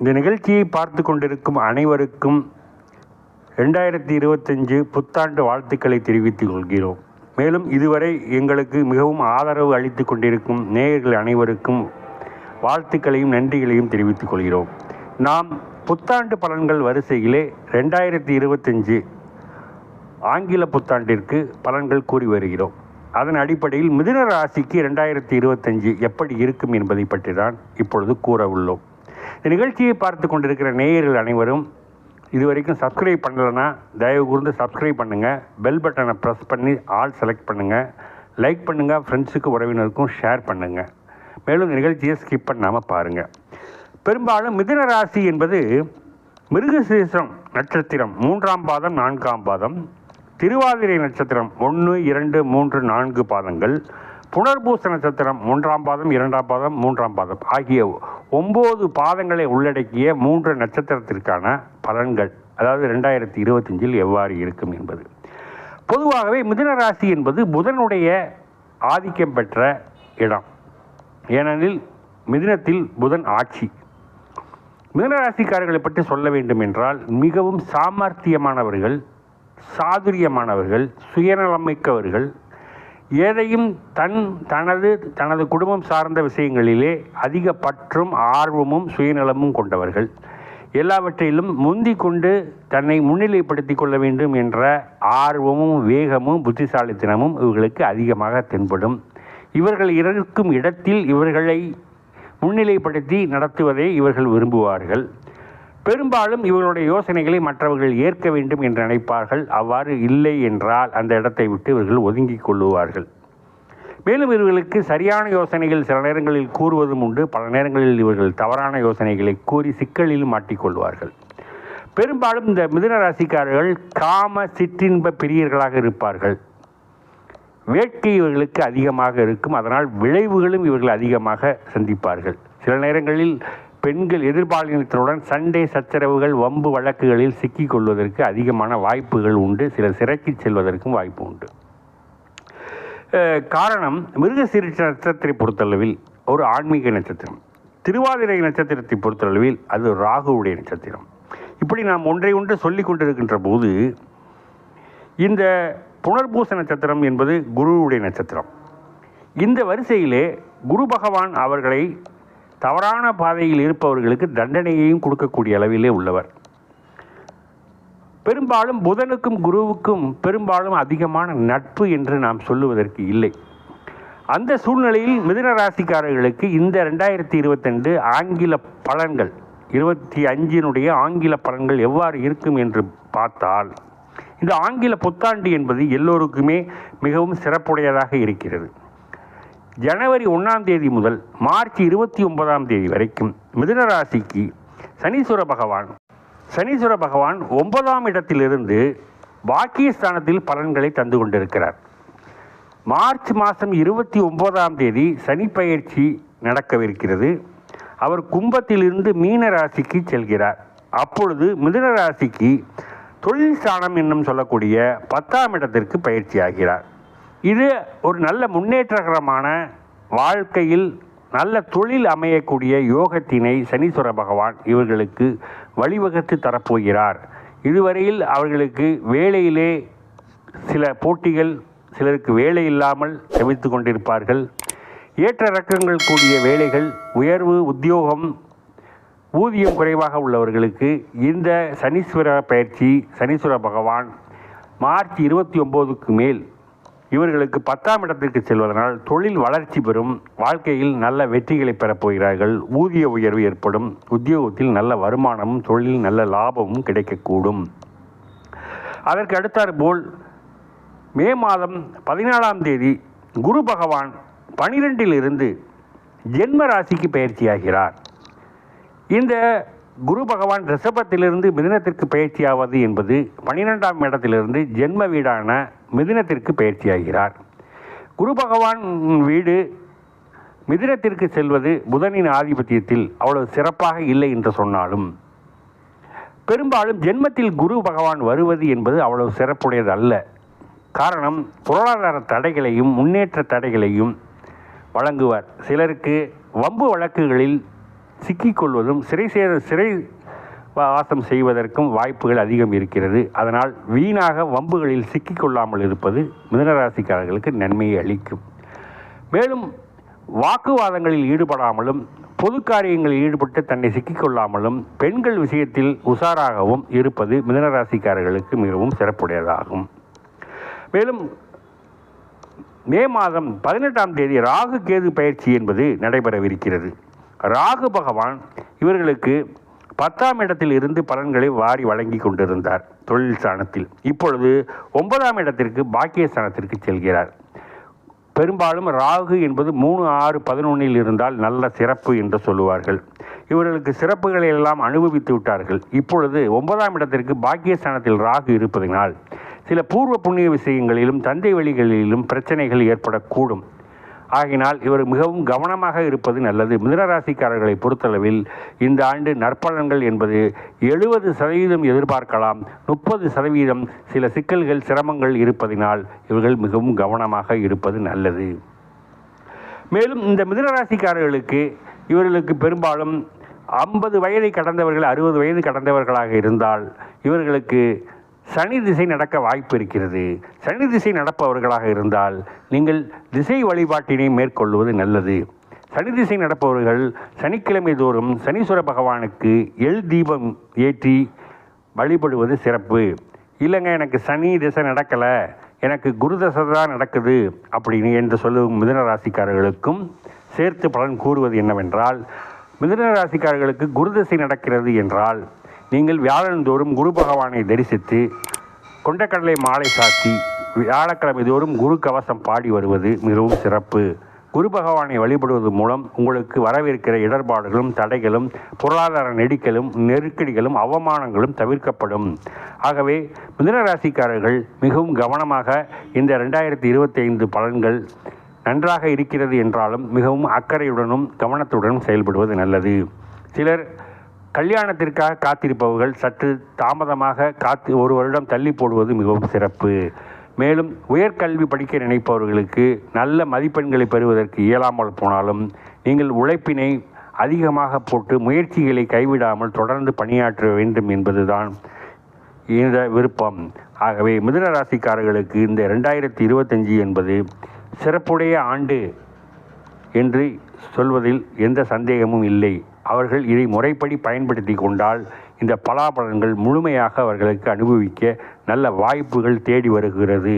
இந்த நிகழ்ச்சியை பார்த்து கொண்டிருக்கும் அனைவருக்கும் 2025 புத்தாண்டு வாழ்த்துக்களை தெரிவித்துக் கொள்கிறோம். மேலும் இதுவரை எங்களுக்கு மிகவும் ஆதரவு அளித்து கொண்டிருக்கும் நேயர்கள் அனைவருக்கும் வாழ்த்துக்களையும் நன்றிகளையும் தெரிவித்துக் கொள்கிறோம். நாம் புத்தாண்டு பலன்கள் வரிசையிலே 2025 ஆங்கில புத்தாண்டிற்கு பலன்கள் கூறி வருகிறோம். அதன் அடிப்படையில் மிதுன ராசிக்கு 2025 எப்படி இருக்கும் என்பதை பற்றி தான் இப்பொழுது கூற உள்ளோம். இந்த நிகழ்ச்சியை பார்த்து கொண்டிருக்கிற நேயர்கள் அனைவரும் இதுவரைக்கும் சப்ஸ்கிரைப் பண்ணலைன்னா தயவு கூர்ந்து சப்ஸ்கிரைப் பண்ணுங்கள். பெல் பட்டனை ப்ரெஸ் பண்ணி ஆல் செலக்ட் பண்ணுங்கள். லைக் பண்ணுங்கள். ஃப்ரெண்ட்ஸுக்கு உறவினருக்கும் ஷேர் பண்ணுங்கள். மேலும் இந்த நிகழ்ச்சியை ஸ்கிப் பண்ணாமல் பாருங்கள். பெரும்பாலும் மிதுன ராசி என்பது மிருகசீரிஷம் நட்சத்திரம் 3ஆம் பாதம் 4ஆம் பாதம், திருவாதிரை நட்சத்திரம் 1, 2, 3, 4 பாதங்கள், புனர்பூச நட்சத்திரம் 1ஆம் பாதம் 2ஆம் பாதம் 3ஆம் பாதம் ஆகிய 9 பாதங்களை உள்ளடக்கிய 3 நட்சத்திரத்திற்கான பலன்கள், அதாவது 2025 எவ்வாறு இருக்கும் என்பது. பொதுவாகவே மிதுன ராசி என்பது புதனுடைய ஆதிக்கம் பெற்ற இடம். ஏனெனில் மிதுனத்தில் புதன் ஆட்சி. மிதுன ராசிக்காரர்களை பற்றி சொல்ல வேண்டும் என்றால் மிகவும் சாமர்த்தியமானவர்கள், சாதுரியமானவர்கள், சுயநலமிக்கவர்கள், எதையும் தனது குடும்பம் சார்ந்த விஷயங்களிலே அதிக பற்றும் ஆர்வமும் சுயநலமும் கொண்டவர்கள். எல்லாவற்றிலும் முந்தி கொண்டு தன்னை முன்னிலைப்படுத்திக் கொள்ள வேண்டும் என்ற ஆர்வமும் வேகமும் புத்திசாலித்தனமும் இவர்களுக்கு அதிகமாக தென்படும். இவர்கள் இருக்கும் இடத்தில் இவர்களை முன்னிலைப்படுத்தி நடத்துவதை இவர்கள் விரும்புவார்கள். பெரும்பாலும் இவர்களுடைய யோசனைகளை மற்றவர்கள் ஏற்க வேண்டும் என்று நினைப்பார்கள். அவ்வாறு இல்லை என்றால் அந்த இடத்தை விட்டு இவர்கள் ஒதுங்கிக் கொள்ளுவார்கள். மேலும் இவர்களுக்கு சரியான யோசனைகள் சில நேரங்களில் கூறுவதும் உண்டு. பல நேரங்களில் இவர்கள் தவறான யோசனைகளை கூறி சிக்கலில் மாட்டிக்கொள்வார்கள். பெரும்பாலும் இந்த மிதுன ராசிக்காரர்கள் காம சிற்றின்ப பிரியர்களாக இருப்பார்கள். வேட்கை இவர்களுக்கு அதிகமாக இருக்கும். அதனால் விளைவுகளும் இவர்கள் அதிகமாக சந்திப்பார்கள். சில நேரங்களில் பெண்கள் எதிர்பாலினத்தினுடன் சண்டை சச்சரவுகள் வம்பு வழக்குகளில் சிக்கிக் கொள்வதற்கு அதிகமான வாய்ப்புகள் உண்டு. சிலர் சிறைக்கு செல்வதற்கும் வாய்ப்பு உண்டு. காரணம், மிருகசீரிஷ நட்சத்திரத்தை பொறுத்தளவில் ஒரு ஆன்மீக நட்சத்திரம். திருவாதிரை நட்சத்திரத்தை பொறுத்தளவில் அது ராகுவுடைய நட்சத்திரம். இப்படி நாம் ஒன்றை ஒன்று சொல்லிக் கொண்டிருக்கின்ற போது இந்த புனர்பூச நட்சத்திரம் என்பது குருவுடைய நட்சத்திரம். இந்த வரிசையிலே குரு பகவான் அவர்களை தவறான பாதையில் இருப்பவர்களுக்கு தண்டனையையும் கொடுக்கக்கூடிய அளவிலே உள்ளவர். பெரும்பாலும் புதனுக்கும் குருவுக்கும் பெரும்பாலும் அதிகமான நட்பு என்று நாம் சொல்லுவதற்கு இல்லை. அந்த சூழ்நிலையில் மிதுன ராசிக்காரர்களுக்கு இந்த 2022 ஆங்கில பலன்கள் 25 ஆங்கில பலன்கள் எவ்வாறு இருக்கும் என்று பார்த்தால், இந்த ஆங்கில புத்தாண்டு என்பது எல்லோருக்குமே மிகவும் சிறப்புடையதாக இருக்கிறது. ஜனவரி 1ஆம் தேதி முதல் மார்ச் 29ஆம் தேதி வரைக்கும் மிதுன ராசிக்கு சனீஸ்வர பகவான் 9ஆம் இடத்திலிருந்து பாக்கியஸ்தானத்தில் பலன்களை தந்து கொண்டிருக்கிறார். மார்ச் மாதம் 29ஆம் தேதி சனி பயிற்சி நடக்கவிருக்கிறது. அவர் கும்பத்திலிருந்து மீன ராசிக்கு செல்கிறார். அப்பொழுது மிதுன ராசிக்கு தொழில் ஸ்தானம் என்னும் சொல்லக்கூடிய 10ஆம் இடத்திற்கு பயிற்சி ஆகிறார். இது ஒரு நல்ல முன்னேற்றகரமான வாழ்க்கையில் நல்ல தொழில் அமையக்கூடிய யோகத்தினை சனீஸ்வர பகவான் இவர்களுக்கு வழிவகுத்து தரப்போகிறார். இதுவரையில் அவர்களுக்கு வேலையிலே சில போட்டிகள், சிலருக்கு வேலை இல்லாமல் தவித்து கொண்டிருப்பார்கள். ஏற்ற இறக்கங்கள் கூடிய வேலைகள், உயர்வு, உத்தியோகம், ஊதியம் குறைவாக உள்ளவர்களுக்கு இந்த சனீஸ்வர பயிற்சி சனீஸ்வர பகவான் மார்ச் 29க்கு மேல் இவர்களுக்கு 10ஆம் இடத்திற்கு செல்வதனால் தொழில் வளர்ச்சி பெறும். வாழ்க்கையில் நல்ல வெற்றிகளை பெறப்போகிறார்கள். ஊதிய உயர்வு ஏற்படும். உத்தியோகத்தில் நல்ல வருமானமும் தொழிலில் நல்ல லாபமும் கிடைக்கக்கூடும். அதற்கு அடுத்தாற்போல் மே மாதம் 14ஆம் தேதி குரு பகவான் 12இலிருந்து ஜென்ம ராசிக்கு பயிற்சியாகிறார். இந்த குரு பகவான் ரிஷபத்திலிருந்து மிதுனத்திற்கு பயிற்சியாவது என்பது 12ஆம் இடத்திலிருந்து ஜென்ம வீடான மிதுனத்திற்கு பயிற்சியாகிறார். குரு பகவான் வீடு மிதுனத்திற்கு செல்வது புதனின் ஆதிபத்தியத்தில் அவ்வளவு சிறப்பாக இல்லை என்று சொன்னாலும், பெரும்பாலும் ஜென்மத்தில் குரு பகவான் வருவது என்பது அவ்வளவு சிறப்புடையது அல்ல. காரணம், பொருளாதார தடைகளையும் முன்னேற்ற தடைகளையும் வழங்குவார். சிலருக்கு வம்பு வழக்குகளில் சிக்கிக்கொள்வதும் சிறை வாசம் செய்வதற்கும் வாய்ப்புகள் அதிகம் இருக்கிறது. அதனால் வீணாக வம்புகளில் சிக்கிக்கொள்ளாமல் இருப்பது மிதுனராசிக்காரர்களுக்கு நன்மையை அளிக்கும். மேலும் வாக்குவாதங்களில் ஈடுபடாமலும் பொது காரியங்களில் ஈடுபட்டு தன்னை சிக்கிக்கொள்ளாமலும் பெண்கள் விஷயத்தில் உஷாராகவும் இருப்பது மிதுனராசிக்காரர்களுக்கு மிகவும் சிறப்புடையதாகும். மேலும் மே மாதம் 18ஆம் தேதி ராகு கேது பயிற்சி என்பது நடைபெறவிருக்கிறது. ராகு பகவான் இவர்களுக்கு 10ஆம் இடத்தில் இருந்து பலன்களை வாரி வழங்கி கொண்டிருந்தார் தொழில் ஸ்தானத்தில். இப்பொழுது 9ஆம் இடத்திற்கு பாக்கிய ஸ்தானத்திற்கு செல்கிறார். பெரும்பாலும் ராகு என்பது 3, 6, 11 இருந்தால் நல்ல சிறப்பு என்று சொல்லுவார்கள். இவர்களுக்கு சிறப்புகளை எல்லாம் அனுபவித்து விட்டார்கள். இப்பொழுது 9ஆம் இடத்திற்கு பாக்கியஸ்தானத்தில் ராகு இருப்பதனால் சில பூர்வ புண்ணிய விஷயங்களிலும் தந்தை வழிகளிலும் பிரச்சனைகள் ஏற்படக்கூடும். ஆகினால் இவர் மிகவும் கவனமாக இருப்பது நல்லது. மிதுனராசிக்காரர்களை பொறுத்தளவில் இந்த ஆண்டு நற்பலன்கள் என்பது 70% எதிர்பார்க்கலாம். 30% சில சிக்கல்கள் சிரமங்கள் இருப்பதினால் இவர்கள் மிகவும் கவனமாக இருப்பது நல்லது. மேலும் இந்த மிதுனராசிக்காரர்களுக்கு இவர்களுக்கு பெரும்பாலும் 50 வயதை கடந்தவர்கள் 60 வயது கடந்தவர்களாக இருந்தால் இவர்களுக்கு சனி திசை நடக்க வாய்ப்பு இருக்கிறது. சனி திசை நடப்பவர்களாக இருந்தால் நீங்கள் திசை வழிபாட்டினை மேற்கொள்வது நல்லது. சனி திசை நடப்பவர்கள் சனிக்கிழமை தோறும் சனீஸ்வர பகவானுக்கு எள் தீபம் ஏற்றி வழிபடுவது சிறப்பு. இல்லைங்க எனக்கு சனி திசை நடக்கலை, எனக்கு குரு தசை தான் நடக்குது அப்படின்னு என்று சொல்லும் மிதுனராசிக்காரர்களுக்கும் சேர்த்து பலன் கூறுவது என்னவென்றால், மிதுனராசிக்காரர்களுக்கு குரு திசை நடக்கிறது என்றால் நீங்கள் வியாழந்தோறும் குரு பகவானை தரிசித்து கொண்டக்கடலை மாலை சாத்தி வியாழக்கிழமை தோறும் குரு கவசம் பாடி வருவது மிகவும் சிறப்பு. குரு பகவானை வழிபடுவது மூலம் உங்களுக்கு வரவிருக்கிற இடர்பாடுகளும் தடைகளும் பொருளாதார நெருக்கடிகளும் அவமானங்களும் தவிர்க்கப்படும். ஆகவே மிதுனராசிக்காரர்கள் மிகவும் கவனமாக இந்த 2025 பலன்கள் நன்றாக இருக்கிறது என்றாலும் மிகவும் அக்கறையுடனும் கவனத்துடனும் செயல்படுவது நல்லது. சிலர் கல்யாணத்திற்காக காத்திருப்பவர்கள் சற்று தாமதமாக ஒரு வருடம் தள்ளி போடுவது மிகவும் சிறப்பு. மேலும் உயர்கல்வி படிக்க நினைப்பவர்களுக்கு நல்ல மதிப்பெண்களை பெறுவதற்கு இயலாமல் போனாலும் நீங்கள் உழைப்பினை அதிகமாக போட்டு முயற்சிகளை கைவிடாமல் தொடர்ந்து பணியாற்ற வேண்டும் என்பதுதான் இந்த விருப்பம். ஆகவே மிதுன ராசிக்காரர்களுக்கு இந்த 2025 என்பது சிறப்புடைய ஆண்டு என்று சொல்வதில் எந்த சந்தேகமும் இல்லை. அவர்கள் இதை முறைப்படி பயன்படுத்தி கொண்டால் இந்த பலாபலன்கள் முழுமையாக அவர்களுக்கு அனுபவிக்க நல்ல வாய்ப்புகள் தேடி வருகிறது.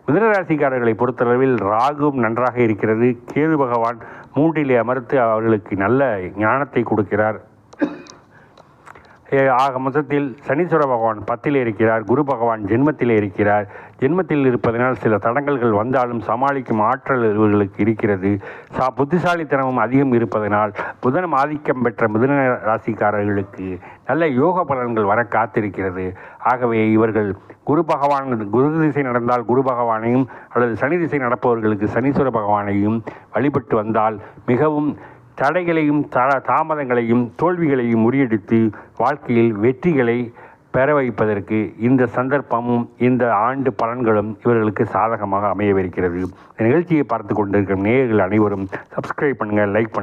மிதுனராசிக்காரர்களை பொறுத்தளவில் ராகுவும் நன்றாக இருக்கிறது. கேது பகவான் 3 அமர்த்து அவர்களுக்கு நல்ல ஞானத்தை கொடுக்கிறார். ஆக மொத்தத்தில் சனீஸ்வர பகவான் 10 இருக்கிறார். குரு பகவான் ஜென்மத்தில் இருக்கிறார். ஜென்மத்தில் இருப்பதனால் சில தடங்கல்கள் வந்தாலும் சமாளிக்கும் ஆற்றல் இவர்களுக்கு இருக்கிறது. புத்திசாலித்தனமும் அதிகம் இருப்பதனால் புதன் ஆதிக்கம் பெற்ற மிதுன ராசிக்காரர்களுக்கு நல்ல யோக பலன்கள் வர காத்திருக்கிறது. ஆகவே இவர்கள் குரு திசை நடந்தால் குரு பகவானையும் அல்லது சனி திசை நடப்பவர்களுக்கு சனீஸ்வர பகவானையும் வழிபட்டு வந்தால் மிகவும் தடைகளையும் தாமதங்களையும் தோல்விகளையும் முறியடித்து வாழ்க்கையில் வெற்றிகளை பெற வைப்பதற்கு இந்த சந்தர்ப்பமும் இந்த ஆண்டு பலன்களும் இவர்களுக்கு சாதகமாக அமையவிருக்கிறது. இந்த நிகழ்ச்சியை பார்த்து கொண்டிருக்கும் நேயர்கள் அனைவரும் சப்ஸ்கிரைப் பண்ணுங்கள், லைக் பண்ணுங்கள்.